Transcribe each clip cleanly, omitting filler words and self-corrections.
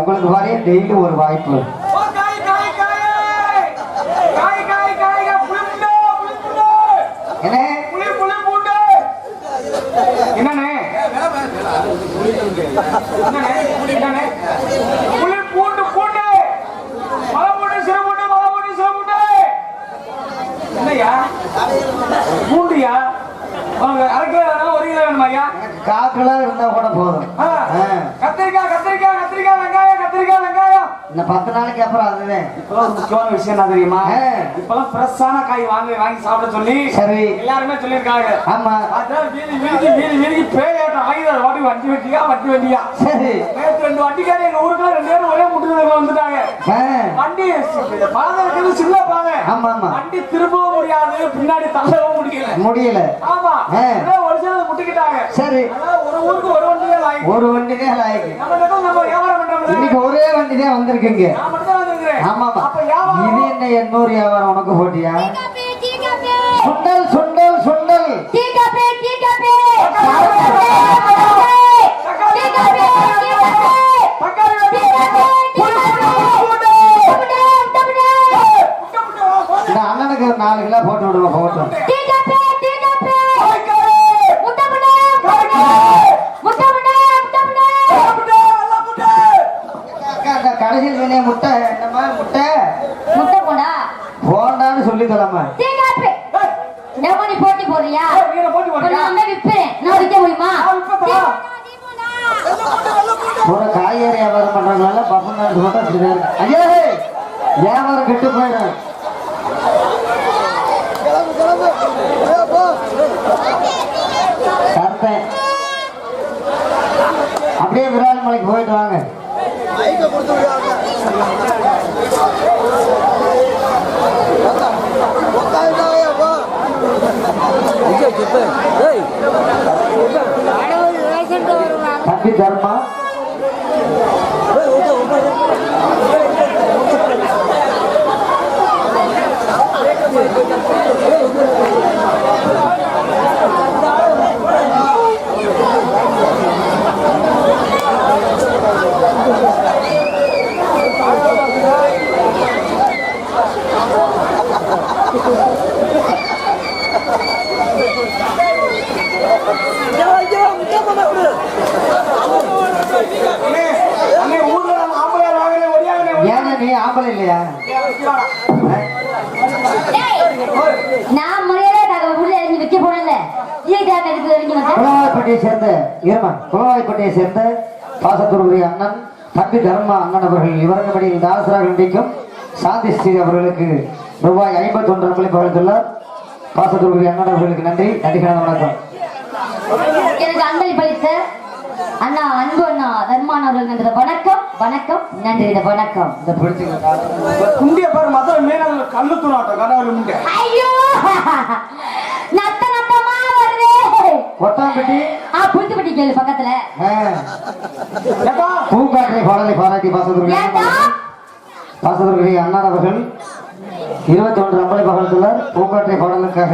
உங்களுக்கு வரைய டெய்லி ஒரு வாய்ப்பு. பூண்டியா ஒரு கிலோ வேணுமாயா? காக்கெல்லாம் இருந்தா கூட போதும். கத்திரிக்காய் கத்திரிக்காய் கத்திரிக்காய் வெங்காயம் கத்திரிக்காய் வெங்காயம். இந்த 10 நாளைக்கு அப்புறம் அதுதான். இப்பெல்லாம் ஒரு முக்கியமான விஷயம் என்ன தெரியுமா? இப்பெல்லாம் ஃப்ரெஷ்ஷான காய் வாங்கி சாப்பிட சொல்லி சரி எல்லாருமே சொல்லியிருக்காங்க. ஆமா அதான் வீதி பேயாட்டம் ஆயுதம் வாட்டி வண்டி வண்டியா. சரி நேற்று 2 வண்டிக்காரங்க எங்க ஊருக்குள்ள 2 பேரும் ஒரே முட்டுல வந்துட்டாங்க. வண்டி பாதை இருக்குது சின்ன பாதை. ஆமா ஆமா வண்டி திரும்பவும் முடியாது, பின்னாடி தள்ளவும் முடியல. ஆமா ஒரு சில முட்டிக்கிட்டாங்க. சரி ஒரு ஊருக்கு ஒரு வண்டியே லாய்க்கு. ஒரு வண்டியே லாய்க்கு. நம்ம வியாபாரம் பண்றோம். இன்னைக்கு ஒரே வண்டி தான் வந்திருக்கீங்க. நான் மட்டும் தான் வந்திருக்கேன். ஆமா அப்ப வியாபாரம் இது என்ன 800 வியாபாரம் உனக்கு போட்டியா? சுண்டல் சுண்டல் சுண்டல் டீ காபி இந்த அண்ணனுக்கு 4 கிலோ போட்டு விடுவோம். போட்டோம் கடைசியில் சொன்ன முட்டை என்னமா முட்டை போண்டான்னு சொல்லி தரமா. நீ போட்டி போடுறியா? ஒரு காய்கறி வியாபாரம் பண்றதுனால பசங்க போட்டா ஐயா வியாபாரம் கெட்டு போயிடும். சர்த்தேன் அப்படியே விரால் மலைக்கு போயிட்டு வாங்க. தம்பி தர்மா ஏன்னா நீ ஆம்பளை இல்லையா? நான் முறையில உள்ள இறங்கி வைக்க போனல குளவாய்ப்பட்டியை சேர்ந்த குளவாய்ப்பட்டியை சேர்ந்த பாசத்துடைய அண்ணன் தம்பி தர்மா அண்ணன் அவர்கள் இவரங்கபடியில் தாசராக நடிக்கும் சாந்தி ஸ்ரீ அவர்களுக்கு ரூபாய் 51 ரூபாய் பகிர்ந்துள்ளார். பாசத்துடைய அண்ணன் அவர்களுக்கு நன்றி. நன்றிகள் வணக்கம். எனக்கு அன்பளி பளித்த அண்ணா அன்பு அண்ணா தர்மான் அவர்கள் வணக்கம் வணக்கம் நன்றி. வணக்கம். இந்த பிடிச்சிங்க குண்டிய பாரு மதுரை மீனவங்க கல்லு தூணாட்டம் கடவுள் முண்டை. ஐயோ நத்த நத்தமா வருது. கொட்டாம்பட்டி புளித்துப்பட்டி கேளு பக்கத்துல. பூங்காற்றை பாராட்டி பாசத்துடைய அண்ணன் அவர்கள் 21 ரூபாய் பகிர்ந்துள்ளார். பூங்காற்றை பாடலுக்காக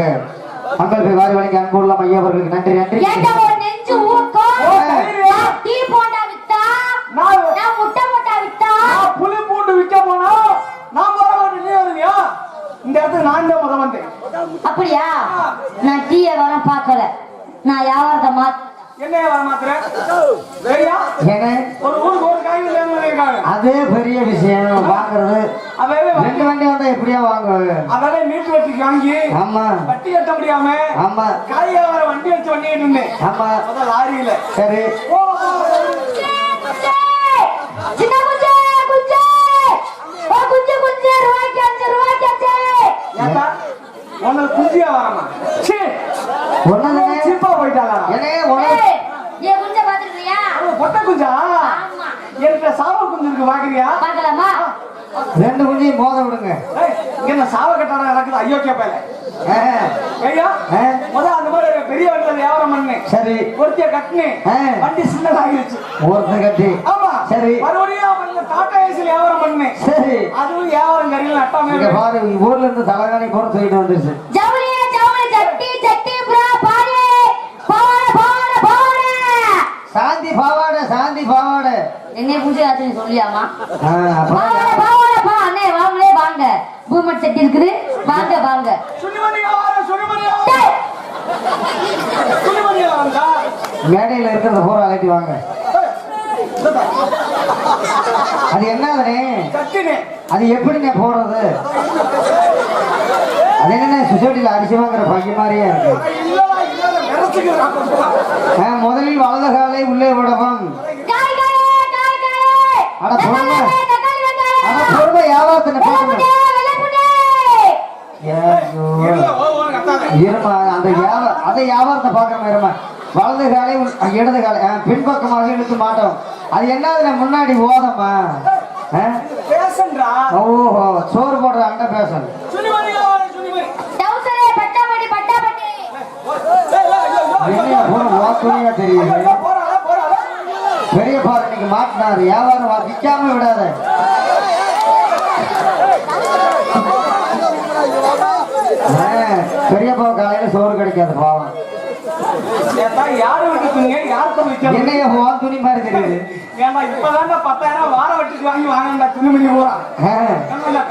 மக்கள் போய் வாரி வழங்கி அன்பு உள்ள ஐயா அவர்களுக்கு நன்றி. நன்றி. புளி பூண்டு விற்க போனா நான் வருவியா? இந்த இடத்துக்கு நான் தான் முதல் வந்தேன். அப்படியா? நான் டீய வர பாக்கல. நான் வியாபாரத்தை என்ன வியாபாரம் மாத்துறேன்? ஒரு ஊருக்கு ஒரு காய் அதே பெரிய விஷயம் வாங்குறது. 2 வண்டி வந்தா எப்படியா வாங்குவாங்க? அதால மீட்டு வட்டிக்கு வாங்கி ஆமா வட்டி கட்ட முடியாம ஆமா காய் வியாபாரம் வண்டி வச்சு வண்டிட்டு இருந்தேன். ஆமா லாரியில. சரி குஞ்சியா வரமா சீப்பா போயிட்டாங்க. பொட்டை குஞ்சா? எனக்கு வீட்டுல சாவ குஞ்சு இருக்கு பாக்குறியா? பார்க்கலாமா? ரெண்டு குஞ்சையும் மோத விடுங்க. இங்க என்ன சாவ கட்டாடம் நடக்குது? ஐயோ கேப்பல ஐயா முத அந்த மாதிரி பெரிய வண்டியில வியாபாரம் பண்ணேன். சரி. ஒருத்திய கட்டினேன். வண்டி சின்னதாகிடுச்சு. ஒருத்தன் கட்டி. ஆமா. சரி. மறுபடியும் அந்த டாடா ஏசில வியாபாரம் பண்ணேன். சரி. அதுவும் வியாபாரம் கரையில் நட்டாம இங்க பாரு, ஊர்ல இருந்து தலகாணி போற சொல்லிட்டு வந்துருச்சு. ஜவுளியே ஜவுளி சட்டி சட்டி புரா பாரு பாவாடை பாவாடை பாவாடை சாந்தி பாவாடை சாந்தி பாவாடை. என்ன பூஜை ஆச்சுன்னு சொல்லியாமா? பாவாடை அப்புறம் பாவாடை பா அண்ணே வாங்களே வாங்க. பூமட் செட்டி இருக்குது வாங்க வாங்க. சுனிமணி வியாபாரம் சுனிமணி வந்தா மேடையில இருக்கிறத பூரா அழைச்சி வாங்க. அது என்னதுனே? கட்டினேன். அது எப்படிங்க போடுறது? அது என்ன சொசைட்டில அரிசி வாங்குற பைய மாதிரியே இருக்கு. முதலில் வலது காலை உள்ளே விடவும். அட பொறுமை, அட பொறுமை வியாபாரத்தின போடுங்க. இருமா அந்த அதை வியாபாரத்தை பார்க்கணும். இருமா வலது காலை இடது காலை பின்பக்கமாக இழுத்து மாட்டோம். அது என்ன முன்னாடி ஓதமா? ஓஹோ, சோறு போடுற அண்ட பேசன். தெரியுது. பெரிய பாரு இன்னைக்கு மாட்டினாரு. வியாபாரம் விற்காம விடாத. பெரியப்பா காலையில சோறு கிடைக்காது பாவம். யாரு விட்டுங்க? யார் என்னைய போன் துணி மாதிரி தெரியுது. ஏன்னா இப்பதான் 10,000 வார வட்டிக்கு வாங்கி வாங்க துணிமணி போறா.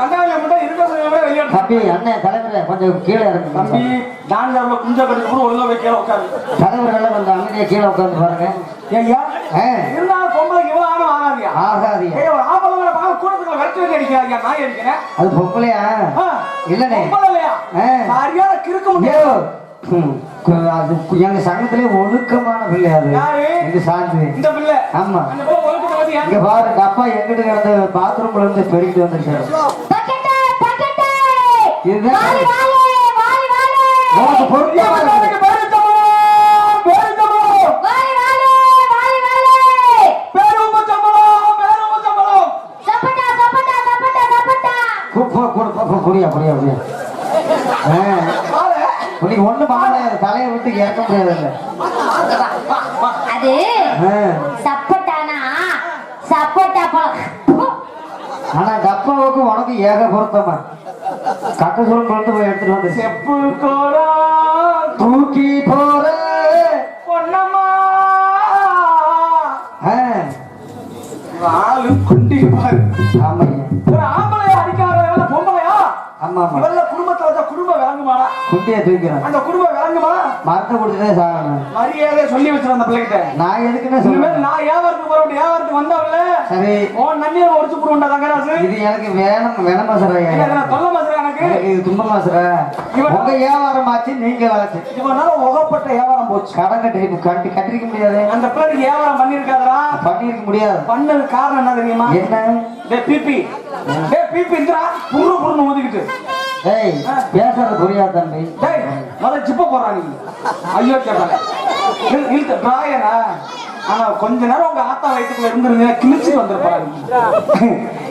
கண்டாவில மட்டும் இருக்க தம்பி அண்ணன் தலைவரை கொஞ்சம் கீழே இருக்கு. தம்பி டான்ல குஞ்ச கட்டி கூட ஒழுங்கா போய் கீழே உட்காரு. தலைவர்கள் கொஞ்சம் அமைதியா கீழே உட்காந்து பாருங்க. ஐயா இருந்தாலும் பொம்பளைக்கு இவ்வளவு ஆணும் ஆகாதியா? ஆகாதியா? ஒரு ஆம்பளை பார்க்க கூட்டத்துக்குள்ள வெட்டி அடிக்கிறாங்க. நான் இருக்கிறேன். அது பொம்பளையா? இல்லனே பொம்பளையா? சரியான கிறுக்க முடியாது. எங்க சங்கத்திலே ஒழுக்கமான பிள்ளை. அது எங்க சாந்தி இந்த பிள்ளை. ஆமா. இங்க பாரு, அப்பா எங்கிட்ட கிடந்த பாத்ரூம்ல இருந்து பெருகிட்டு வந்துருக்காரு. உனக்கு பொறுமையா புரியா புரியா புரியா. நீ ஒண்ணு பண்ண முடியாது. தலையை விட்டு இறக்க முடியாது. அது சப்போட்டானா சப்போட்டா பழம். ஆனா டப்பாவுக்கு உனக்கு ஏக பொருத்தமா கட்ட சொல்ல போய் எடுத்துட்டு வந்து செப்பு கோடா தூக்கி போற பொன்னம்மா ஆளு குண்டி பாரு. ஆமாய்யா. ஒரு ஆம்பளையா அடிக்காத பொம்பளையா? ஆமா ஆமா. இவல்ல குடும்பத்துல வச்சா குடும்பம் விளங்குமாடா? குண்டியை தூக்கிறான். அந்த குடும்பம் விளங்குமா? மரத்தை கொடுத்துட்டே சாகணும். மரியாதை சொல்லி வச்சிருந்த அந்த பிள்ளைகிட்ட. நான் எதுக்குன்னு சொல்லுவேன். நான் வியாபாரத்துக்கு போறேன். வியாபாரத்துக்கு வந்தவங்கள சரி உன் நன்னியை ஒடிச்சு போடுண்டா தங்கராசு. இது எனக்கு வேணும் மசரையா? தொல்ல மசரா எனக்கு. இது தும்ப மசரா. உங்க வியாபாரம் ஆச்சு, நீங்க ஆச்சு. இவனால உகப்பட்ட வியாபாரம் போச்சு. கடன் கட்டிருக்க முடியாது. அந்த பிள்ளைக்கு வியாபாரம் பண்ணிருக்காதா? பண்ணிருக்க முடியாது. பண்ணது காரணம் என்ன தெரியுமா? என்ன? பிபி இந்திரா புரு புருன்னு ஊதிக்கிட்டு. டேய் பேசுறது புரியாது தம்பி. டேய் முதல்ல ஜிப்ப போறா நீ. ஐயோ கேட்பாங்க இழுத்த டிராயரா. ஆனா கொஞ்ச நேரம் உங்க ஆத்தா வயிற்றுக்குள்ள இருந்துருங்க, கிழிச்சிட்டு வந்துருப்பாரு.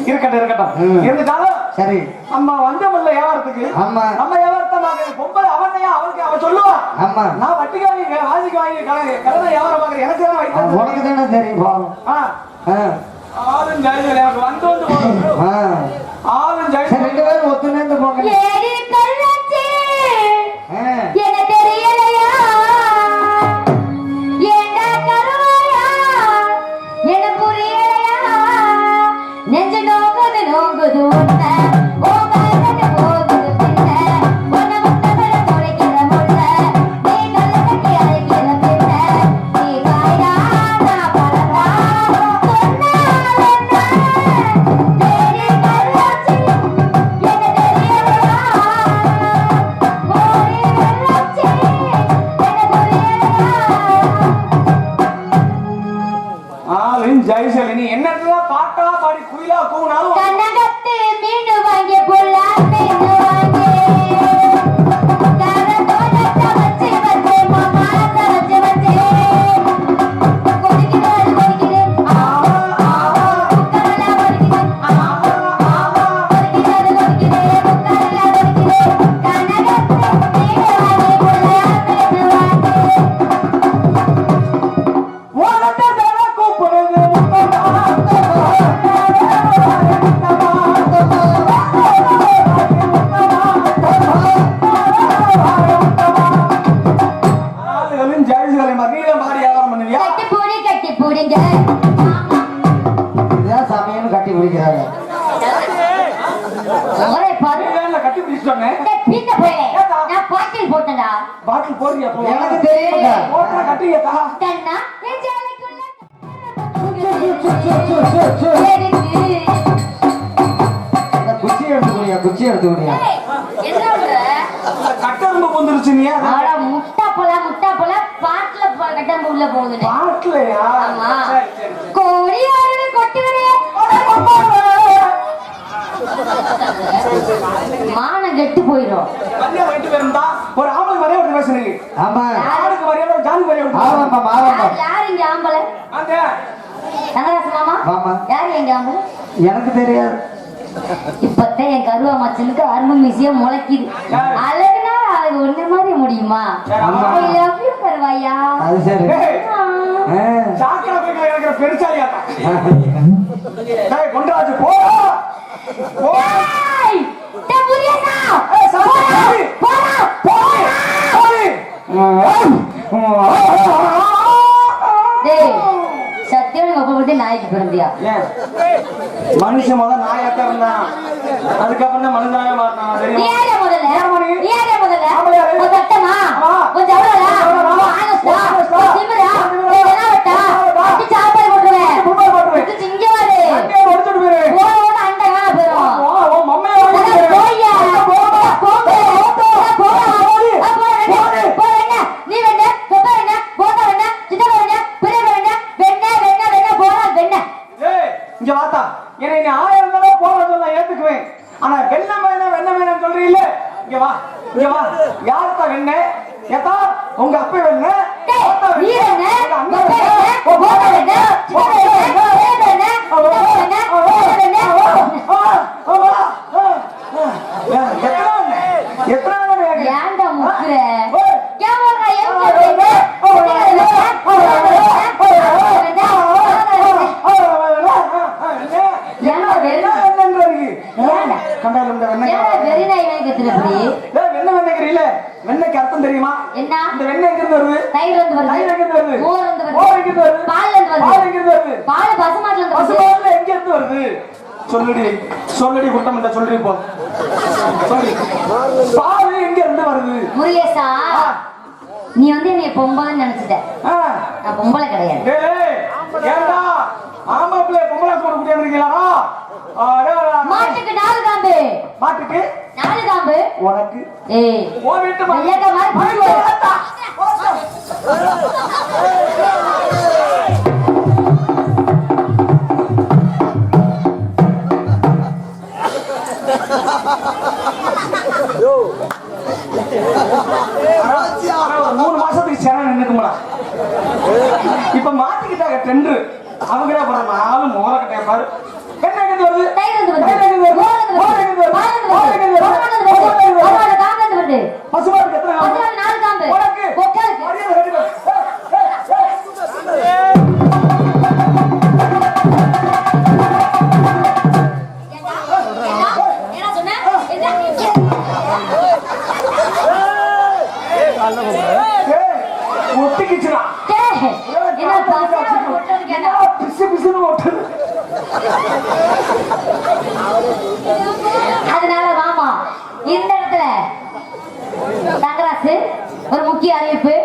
இருக்கட்டும் இருந்துட்டாலும் சரி. நம்ம வந்தமில்ல வியாபாரத்துக்கு. ஆமா. நம்ம வியாபாரத்தை பொம்பளை அவனையா அவனுக்கு அவன் சொல்லுவான். ஆமா. நான் வட்டிக்கு வாங்கி வாசிக்கு வாங்கி கடனை வியாபாரம் பாக்குறேன். எனக்கு தான் வாங்கி உனக்கு தானே தெரியும். ஆளும் ஜெயலலிதா எனக்கு வந்து ஆளும் ஜெயலலிதா 2 பேரும் ஒத்துணைந்து போங்க. ஜெயசலினி என்னெல்லாம் பாட்டா பாடி குயிலா கூனாலும் கனகத்து மீன் வாங்கி புல்லா மீன் வாங்கி கரதோடத்த வச்சு வச்சு மாமாத்த வச்சு வச்சு கொதிக்குது ஆ இதான் சமையல் கட்டி பிடிக்கிறாங்க. ஒரே பாரு கட்டி பிடிச்சிட்டோங்க. பின்ன போயே நான் பாட்டில் போட்டேன்டா. பாட்டில் போடுறியா? எனக்கு தெரியுங்க. போட்டா கட்டியதா கண்ணா என் ஜாலிக்குள்ள குச்சி எடுத்துக்கூடியா, குச்சி எடுத்துக்கூடியா. என்ன பண்ற? கட்டரும்பு வந்துருச்சு. நீ ஆடா முட்டா போல பாட்டில கட்டம்பு உள்ள போகுது. பாட்டிலையா? ஆமா. கோழி வருது கொட்டி வருது. மானம் கெட்டு போயிடும். கல்யாணம் கட்டி இருந்தா ஒரு ஆம்பளை வரைய ஒரு பேசுறீங்க. ஆமா. யாருக்கு வரைய ஒரு ஜாதி வரைய ஒரு. ஆமாப்பா, ஆமாப்பா. யார் இங்க ஆம்பளை? அந்த தங்கராசு மாமா. ஆமா. யார் இங்க ஆம்பளை? எனக்கு தெரியாது. இப்பத்தான் என் கருவா மச்சனுக்கு அரும்பு மிசியா முளைக்குது. அழகுனா அது ஒண்ணு மாதிரி முடியுமா? I love you கருவாயா. அது சரி. சாக்கடை போய் இருக்கிற பெருசாலியாட்டா. டேய் கொண்டாச்சு போடா. ஏய் டபுரியனா. ஏய் சாக்கடை போடா. டேய் சத்தியம் உங்க அப்பா நாய்க்கு பிறந்தியா? மனுஷன் முதல்ல நாயாட்டா இருந்தான். அதுக்கப்புறம் தான் மனுஷனாவே மாறினான். நீ யாரே முதல்ல? நீ யாரே முதல்ல? ஆமா யாரு? உன் சட்டமா? உன் ஜவளா? உன் ஆனஸ்டா? உன் திமிரா? உன் ஜனாவட்டா? அடி சாப்பாடு போட்டுருவேன். இது சிங்க வாரு. ஒடிச்சிட்டு போயிரு. ஓட அண்டை காண போயிரும். ஓ மம்மையா ஓடிச்சு. போய்யா. நீ வெண்ண, சொப்ப வெண்ண, போட்டா வெண்ண, சித்தப்பா வெண்ண, பெரிய வெண்ண, வெண்ண போடா வெண்ண. ஏய் இங்க வாத்தா. என்னை நீ 1000 தடவை போற சொல்ல ஏத்துக்குவேன். ஆனா வெண்ண சொல்றீல்ல. இங்க வா. யார்த்தா வெண்ண? ஏத்தா உங்க அப்பா வெண்ண. நீ வெண்ண, சொப்ப வெண்ண, போட்டா வெண்ண, சித்தப்பா வெண்ண, பெரிய வெண்ண, ஏன்டா முக்குற? வெண்ணைக்கு அர்த்தம் தெரியுமா? என்ன? இந்த வெண்ணெய் எங்க இருந்து வருது? தயிர் வந்து வருது. தயிர் எங்க இருந்து வருது? மோர் வந்து வருது. மோர் எங்க இருந்து வருது? பால் வந்து வருது. பால் எங்க இருந்து வருது? பால் பசுமாட்டுல இருந்து வருது. பசுமாட்டுல எங்க இருந்து வருது? சொல்லுடி குட்டம் இல்ல சொல்றீ போ. சொல்லு. பால் எங்க இருந்து வருது? முருகேசா நீ வந்து என்னைய பொம்பளைன்னு நினைச்சிட்ட. நான் பொம்பளை கிடையாது. டேய் ஏண்டா ஆம்பளை பொம்பளை போட முடியாது இருக்கீங்களா? மாட்டுக்கு 4 காம்பு. மாட்டுக்கு 4 காம்பு. உனக்கு ஏய் ஓ வீட்டு வெள்ளக்க மாதிரி புடிச்சு. யோ 3 மாசத்துக்கு சேனல் நின்னுக்கும்டா. இப்ப மாத்திக்கிட்டாங்க டெண்டர். அவங்களே போற 4 மோரக்கட்டைய பாரு. என்ன எங்க வருது? தயிர் வந்து வருது. தயிர் எங்க வருது? மோர் வந்து வருது. பால் வந்து வருது. பசுமாடு காம்பு வந்து வருது. பசுமாட்டுக்கு எத்தனை காம்பு? 4 காம்பு. உனக்கு பொக்காலுக்கு. மரியாதை ரெடி பண்ணு. என்ன சொன்ன? ஒட்டிக்கிச்சுடா. என்ன பசங்க போட்டது கேட்டா பிசுன்னு ஒட்டுது. அதனால வாமா இந்த இடத்துல தங்கராசு ஒரு முக்கிய அறிவிப்பு.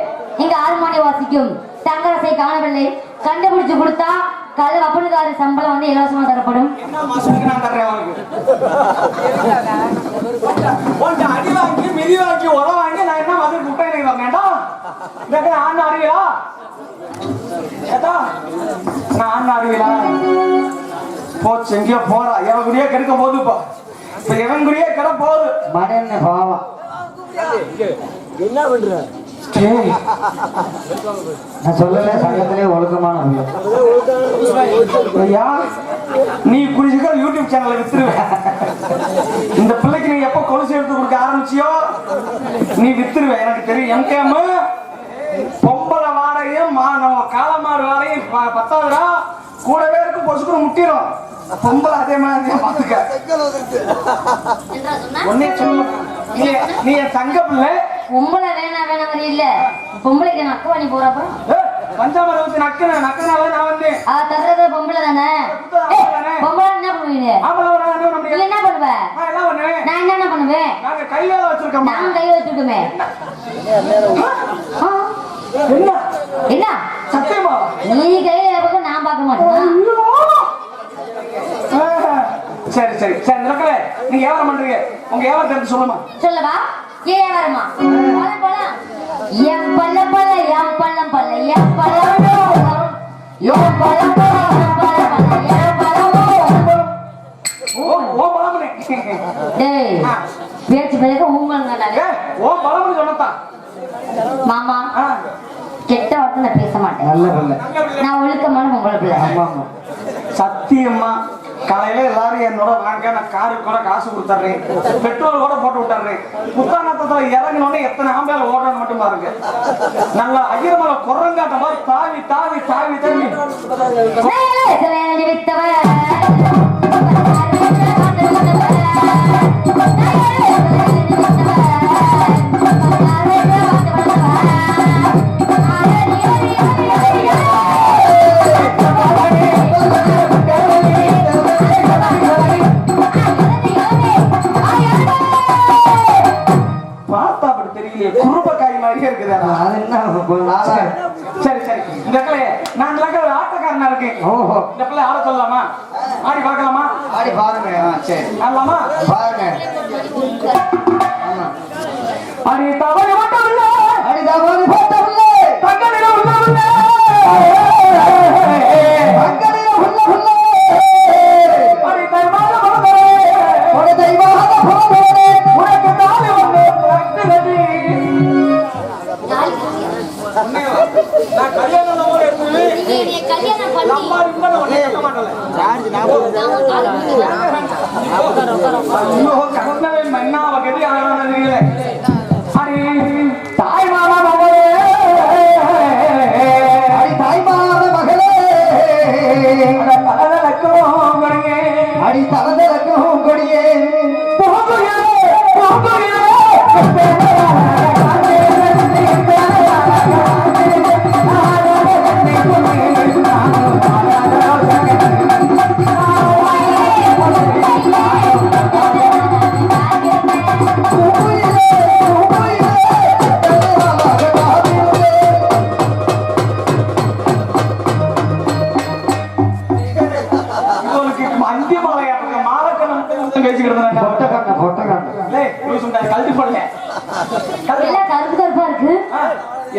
இங்க ஹார்மோனியம் வாசிக்கும் தங்கராசை காணவில்லை. கண்டுபிடிச்சு கொடுத்தா கல் வப்பனுக்கார சம்பளம் வந்து இலவசமா தரப்படும். என்ன மாசத்துக்கு நான் தர்றேன் உனக்கு. உன்கிட்ட அடி வாங்கி மிதி வாங்கி உரம் வாங்கி நான் என்ன மாதிரி முட்டை எனக்கு வரேன்டா. இதற்கு ஆண் அறிவியலா? ஏதா நான் ஆண் அறிவியலா? போச்சு எங்கேயோ போறா. எவன் குறியே கெடுக்க போகுது. இப்ப எவன் குறியே கெட போகுது. மடன்னு பாவம். என்ன பண்ற? நான் சொல்லல சங்கத்திலே ஒழுக்கமான நீ குடிச்சுக்க யூடியூப் சேனலை வித்துருவேன். இந்த பிள்ளைக்கு நீ எப்ப கொலுசு எடுத்து கொடுக்க ஆரம்பிச்சியோ நீ வித்துருவ. எனக்கு தெரியும். எம்கேம் பொம்பளை வாடகையும் காலமாடு வாடகையும் 10,000 கூடவே இருக்கு. பொசுக்குன்னு முட்டிடும். பொம்பளை அதே மாதிரி பாத்துக்க. ஒன்னே சொல்லு. நீ என் தங்க பிள்ளை. பொம்பளை வேணாம் இல்ல பொம்பளைக்கு நக்க பண்ணி போறப்ப பஞ்சாமரம் நக்கனால நான் வந்து தர்றது பொம்பளை தானே. பண்ணுவீங்க நீ என்ன பண்ணுவ நான் என்ன பண்ணுவேன் நான் கையில வச்சிருக்கோமே என்ன சத்தியமா நீ கையில பக்கம் நான் பார்க்க மாட்டேன் சரி சரி சரி மக்களே நீங்க வியாபாரம் பண்றீங்க உங்க வியாபாரத்தை எடுத்து சொல்லுமா சொல்லவா ஏன் வியாபாரமா பழம் பழம் என் பல்ல பல்ல என் பள்ளம் பல்ல என் பழம் என் பழம் ஓ பழமனே டேய் பேச்சு பேருக்கு ஊங்கங்கனாலே ஓ பழமனே சொன்னதா மாமா கெட்ட வார்த்தை நான் பேச மாட்டேன் நல்ல பிள்ளை நான் ஒழுக்கமான உங்களை பிள்ளை ஆமா ஆமா சத்தியம்மா காலையில எல்லாரும் என்னோட வாங்க நான் காருக்கு கூட காசு கொடுத்துறேன் பெட்ரோல் கூட போட்டு விட்டுறேன் புத்தானத்துல இறங்கினோடனே எத்தனை ஆம்பளை ஓடுறன்னு மட்டும் பாருங்க நல்லா ஐயமலை குரங்காட்ட மாதிரி தாவி தாவி தாவி தாவி பார்த்தா அப்படி தெரியலையே குறும்பக்காய் மாதிரியே இருக்குது அது என்ன சரி சரி இந்த பிள்ளை நான் ஆட்டக்காரனா இருக்கேன் ஓஹோ இந்த பிள்ளை ஆட சொல்லலாமா ஆடி பார்க்கலாமா ஆடி பாருங்க சரி ஆடலாமா பாருங்க அடி தவறு மட்டும் இல்ல அடி தவறு மட்டும் இல்ல தங்க நிறம் உள்ள அங்கடில உள்ள உள்ள அடி தைவாத போதே ஒரு தெய்வாத போதே உனக்கு தாலி வந்து ரக்தி நான் கல்யாணம் போல இருக்கு கல்யாணம் பண்ணி அம்மா இன்னும் ஒண்ணே கேட்க மாட்டல ஐயோ கண்ணவே மன்னாவ கதி ஆகறதுல அடி தாய் மாமா மகளே அடி தாய் மாமா மகளே தலதலக்கும் கொடியே அடி தலதலக்கும் கொடியே போகுயே போகுயே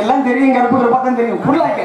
எல்லாம் தெரியும் கருப்பு கருப்பா தான் தெரியும் புள்ளாக்க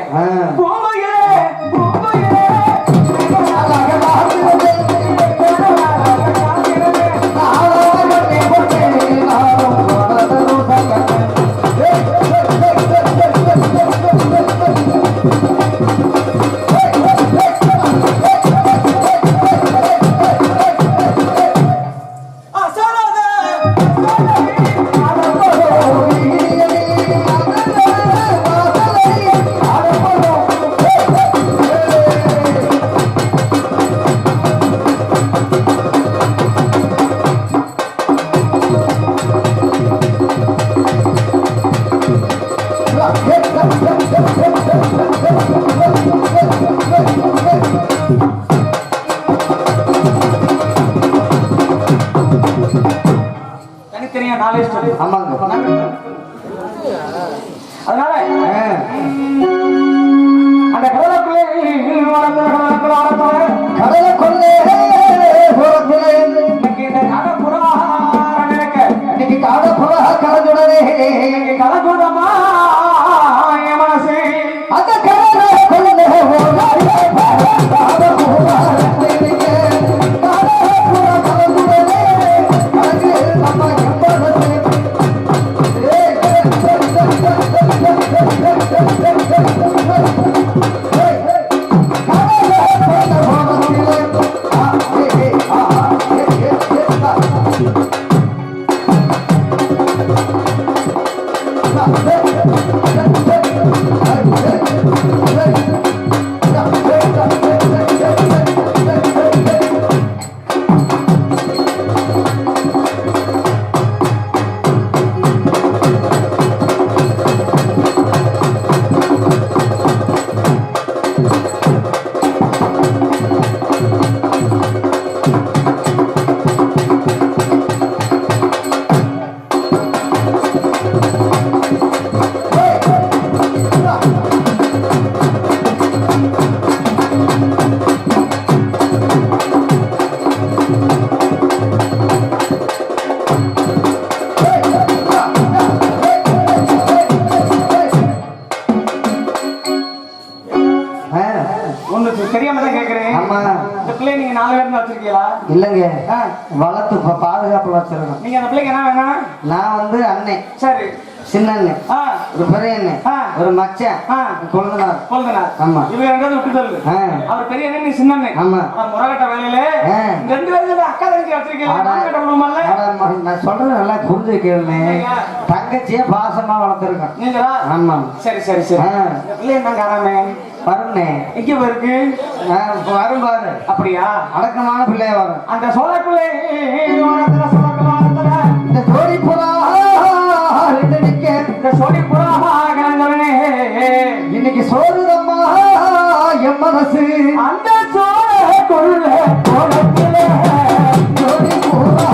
தனித்தனியா நாலேஜ் சொல்லு ஆமாங்க அதனால அந்த கடலுக்குள்ளே கடலுக்குள்ளே இன்னைக்கு இந்த கடப்புறா நினைக்க இன்னைக்கு காடப்புறா கலந்துடனே கலகுடமா என் மனசு அந்த கடலுக்குள்ளே நீங்க வச்சிருக்கீங்களா? இல்லங்க, வளர்த்து பாதுகாப்புல வச்சிருக்கோம். நீங்க அந்த பிள்ளைக்கு என்ன வேணும்? நான் வந்து அண்ணன், சரி, சின்ன அண்ணன், ஒரு பெரிய அண்ணன், ஒரு மச்சான், கொழுந்தனார். ஆமா, இவங்க எங்காவது விட்டு தள்ளு. அவர் பெரிய அண்ணன், நீ சின்ன அண்ணன். ஆமா, முறகட்ட வேலையில ரெண்டு பேரும் அக்கா தங்கச்சி வச்சிருக்கீங்க. நான் சொல்றது நல்லா புரிஞ்சு கேளுங்க. தங்கச்சியே பாசமா வளர்த்துருக்கேன். நீங்களா? ஆமா. சரி சரி சரி. பிள்ளை என்ன காரணமே வருண்ணே, எங்க இருக்கு? வரும் பாரு. அப்படியா? அடக்கமான பிள்ளைய வரும். அந்த சோழக்குள்ளே இந்த ஜோடி புறா இந்த சோடி புறா இன்னைக்கு சோறுதம்மா என் மனசு. அந்த சோழக்குள்ள ஜோடி புறா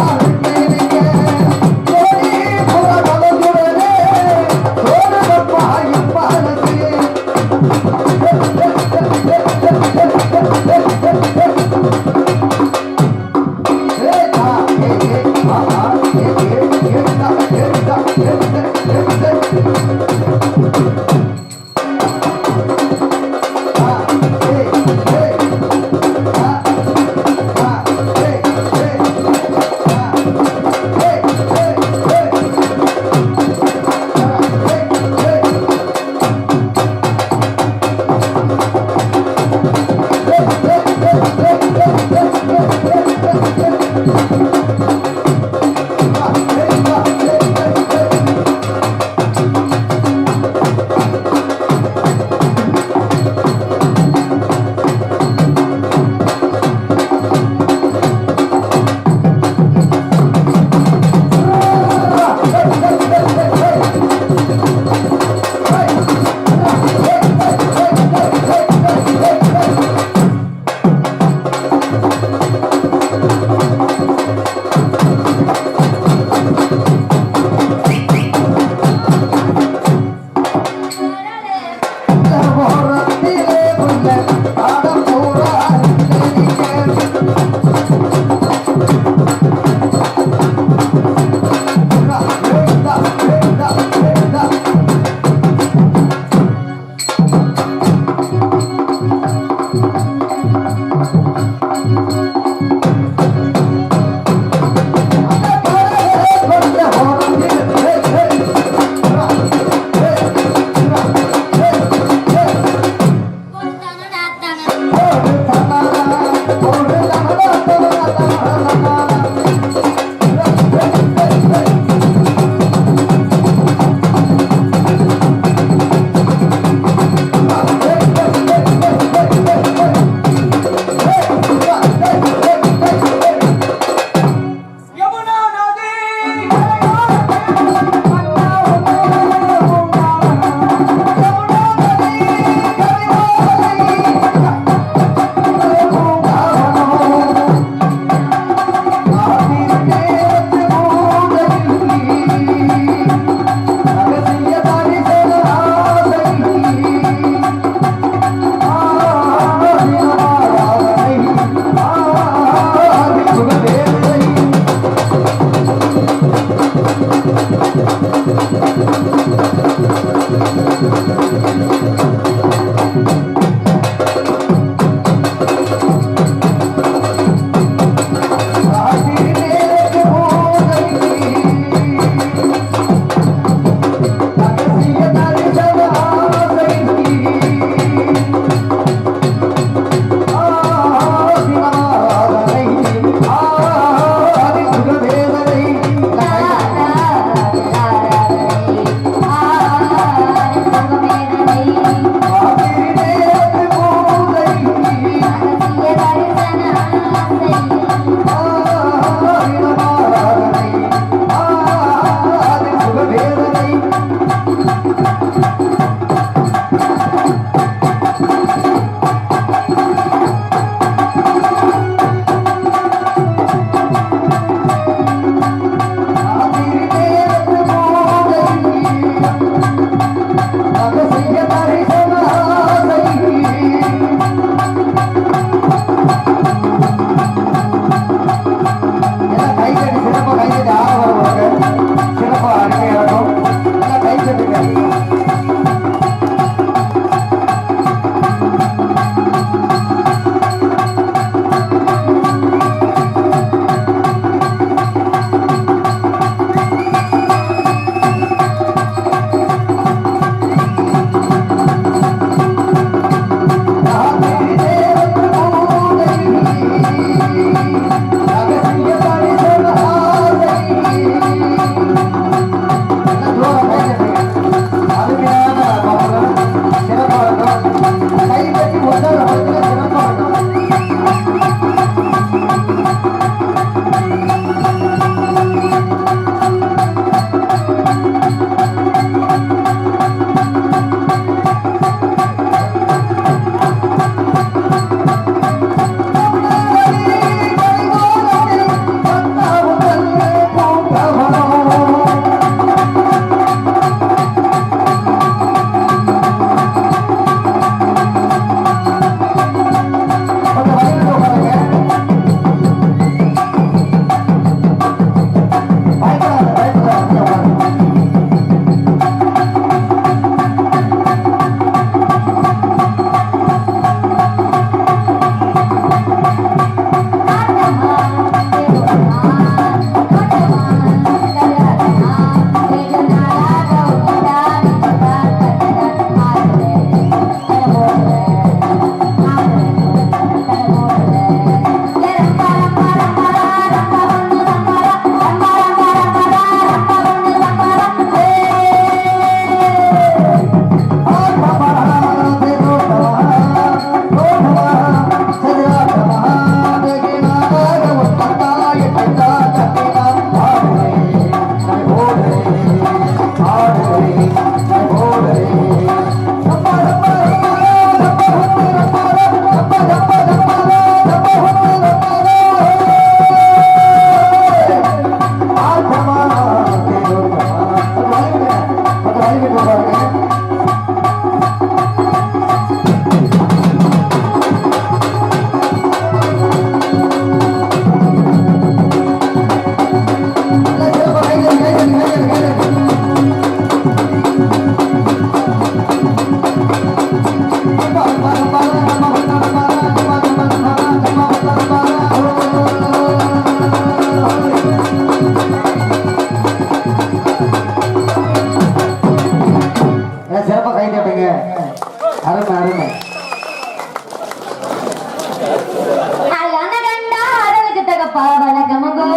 அப்பா வணக்கமுங்கோ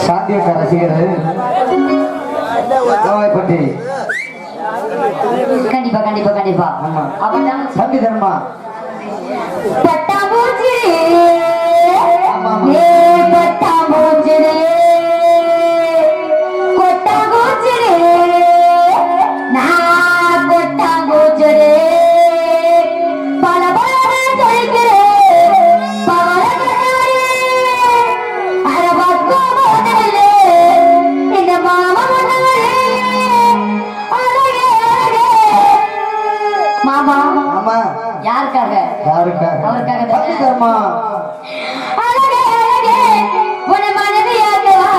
சாந்தியக்க ரசிகர்கள் கோவைப்பட்டி கண்டிப்பா கண்டிப்பா கண்டிப்பா ஆமா. அப்பதான் தம்பி தர்மா பட்டாம்பூச்சி ஆமா, ஆமா. ஏ பட்டாம்பூச்சி கொட்டாம்பூச்சி நான் கொட்டாம்பூச்சி பல பல சொல்கிறேன் பவளமணி அரபக்கு முதலே இந்த மாமா மாமா ஆமா யாருக்காக யாருக்காக அவருக்காக தானே? தம்பி தர்மா அழகே அழகே உன மனைவியாக்குவா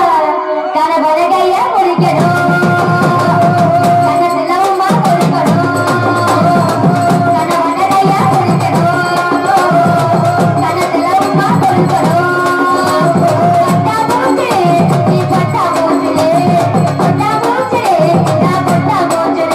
கணவனைய முடிக்கணும் கணசிலவுமா கொடுக்கணும் கணவனைய முடிக்கணும் கணசிலவுமா கொடுக்கணும் பட்டாம்பூச்சி நீ பட்டாம்பூச்சி பட்டாம்பூச்சி நான் பட்டாம்பூச்சி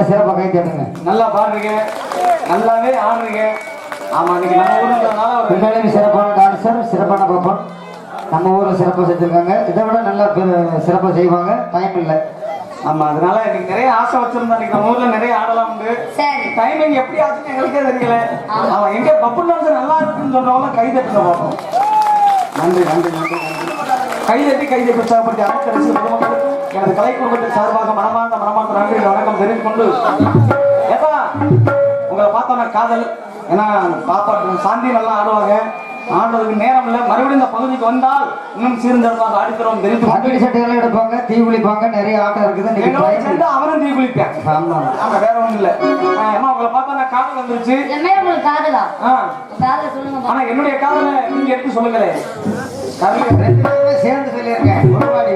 சிறப்பாக கை தட்டுங்க. நல்லா பாடுறீங்க, நல்லாவே ஆடுறீங்க. ஆமா, இன்னைக்கு நம்ம ஊர்லனால ஒரு உண்மையிலேயே சிறப்பான டான்சர், சிறப்பான பாப்பன். நம்ம ஊர்ல சிறப்பாக செஞ்சிருக்காங்க. இதை விட நல்லா சிறப்பாக செய்வாங்க. டைம் இல்லை. ஆமா, அதனால இன்னைக்கு நிறைய ஆசை வச்சிருந்தோம். இன்னைக்கு நம்ம ஊர்ல நிறைய ஆடலாம் உண்டு. டைமிங் எப்படி ஆச்சுன்னு எங்களுக்கே தெரியல. அவன் எங்க பப்பு டான்ஸ் நல்லா இருக்குன்னு சொல்றவங்க கை தட்டுங்க பார்ப்போம். நன்றி நன்றி நன்றி நன்றி. கைதட்டி உற்சாகப்படுத்தி அனைத்து ரசிக பொதுமக்களுக்கும் எனது கலை குடும்பத்தின் சார்பாக மனமார்ந்த நன்றி வணக்கம் தெரிந்து கொண்டு, ஏப்பா உங்களை பார்த்தோன்னா காதல். ஏன்னா பாப்பா சாந்தி நல்லா ஆடுவாங்க. ஆடுறதுக்கு நேரம் இல்லை. மறுபடியும் இந்த பகுதிக்கு வந்தால் இன்னும் சீர்திருத்தமாக ஆடித்தரோம் தெரிந்து சட்டைகள் எடுப்பாங்க, தீ குளிப்பாங்க. நிறைய ஆட்டம் இருக்குது. அவனும் தீ குளிப்பேன். ஆமா, வேற ஒண்ணும் இல்ல. ஏமா உங்களை பார்த்தா காதல் வந்துருச்சு. ஆனா என்னுடைய காதலை நீங்க எடுத்து சொல்லுங்களேன். சேர்ந்து சொல்லியிருக்கேன். ஒருவாடி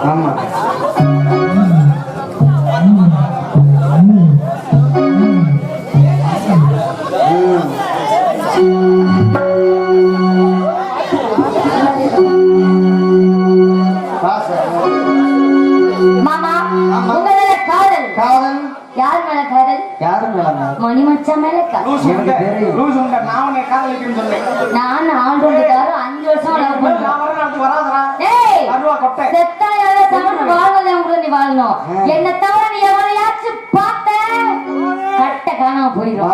ஆமா. மாமா, உங்களோட காதல் காதல் யார் மேல காதல்? யாரு மேல? மணி மச்சான் மேல நான் ஆண்டோண்டுக்காரு 5 வருஷம் லவ் பண்றேன். செத்தாயால சமந்து வாழ்வதை கூட நீ வாழணும். என்ன தவிர நீ எவரையாச்சும் பார்த்த கட்ட காணாம போயிடும்.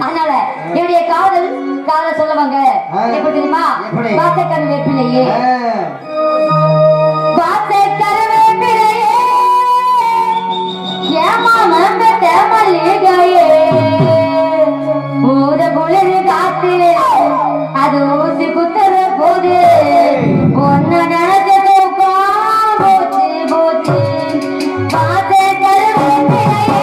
அதனால என்னுடைய காதல் சொல்லுவாங்க. எப்படி தெரியுமா? வாசக்கரு வேப்பிலையே, வாசக்கரு வேப்பிலையே, ஏமாம மல்லிகையே, ஊத குளிர் காத்து அது ஊசி குத்துற போது ஒன்னு நினைச்சது போச்சு போச்சு. வாசக்கரு வேப்பிலையே,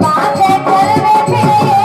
வாசக்கரு வேப்பிலையே,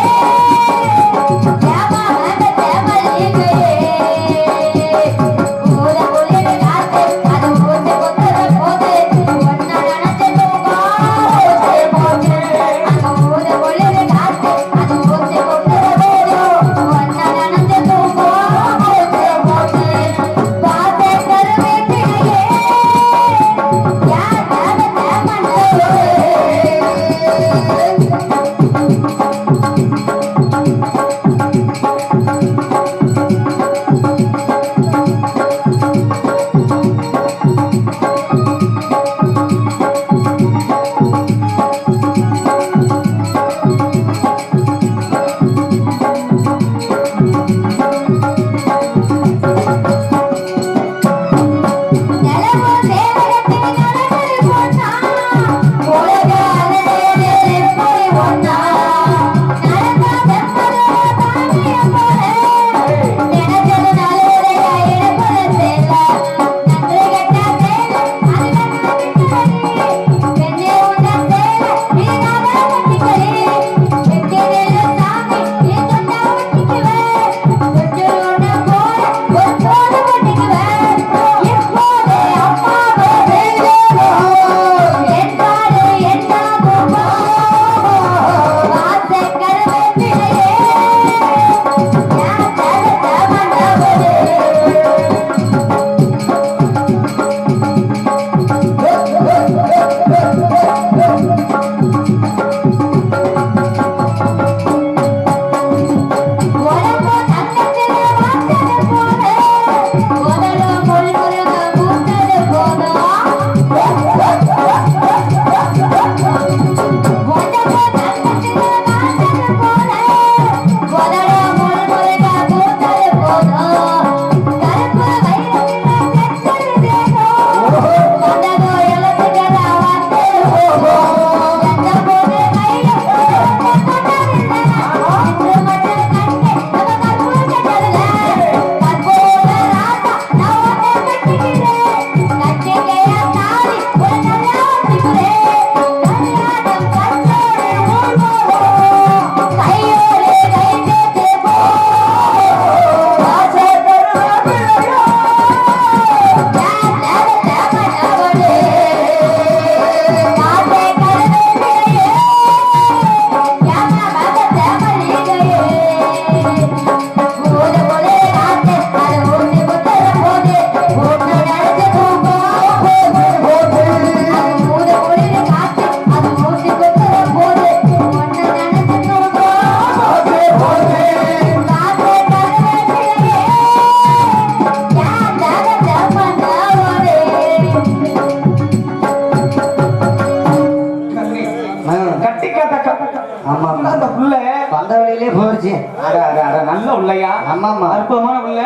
நல்ல உள்ளையா ஆமாமா அற்புதமான உள்ள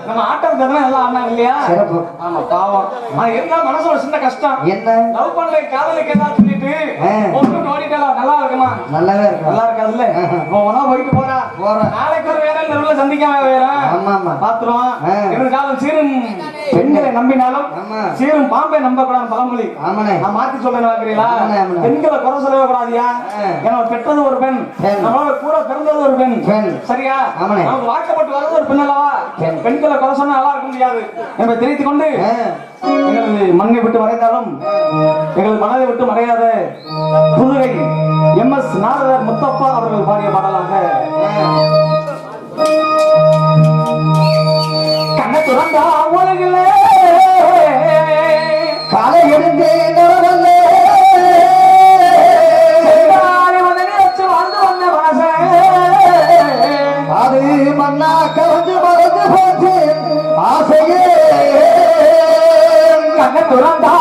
நம்ம ஆட்டம் தரலாம் நல்லா ஆடினாங்க இல்லையா சிறப்பு ஆமா பாவம் ஆனா என்ன மனசு ஒரு சின்ன கஷ்டம் என்ன லவ் பண்ணல காதலுக்கு ஏதாவது சொல்லிட்டு ஒன்று ஓடிட்டாலா நல்லா இருக்குமா நல்லாவே இருக்கு நல்லா இருக்காதுல்ல போனா போயிட்டு போறா நாளைக்கு ஒரு வேற நிறுவல சந்திக்காம வேற ஆமாமா பாத்துருவோம் எதிர்காலம் சீரும் பெண்களை நம்பினாலும் சீரும் பாம்பை நம்ப கூடாது பழமொழி ஆமாண்ணே நான் மாத்தி சொல்றேன் பாக்குறீங்களா பெண்களை குறை சொல்லவே கூடாதியா ஏன்னா பெற்றது ஒரு பெண் நம்மளோட கூட பிறந்தது ஒரு பெண் சரியா நமக்கு வாக்கப்பட்டு வர்றது ஒரு பெண் அல்லவா பெண்களை குறை சொன்னா நல்லா இருக்க முடியாது என்பதை தெரிவித்துக் கொண்டு எங்களது மண்ணை விட்டு மறைந்தாலும் எங்களது மனதை விட்டு மறையாத புதுகை MS நாரதர் முத்தப்பா அவர்கள் பாடிய பாடலாக கண்ணை துறந்தா உலகிலே காலை எழுந்து நடவல்லே வாழ்ந்து வந்த மனசே அது மண்ணா கலந்து மறந்து போச்சு ஆசையே கண்ணை துறந்தா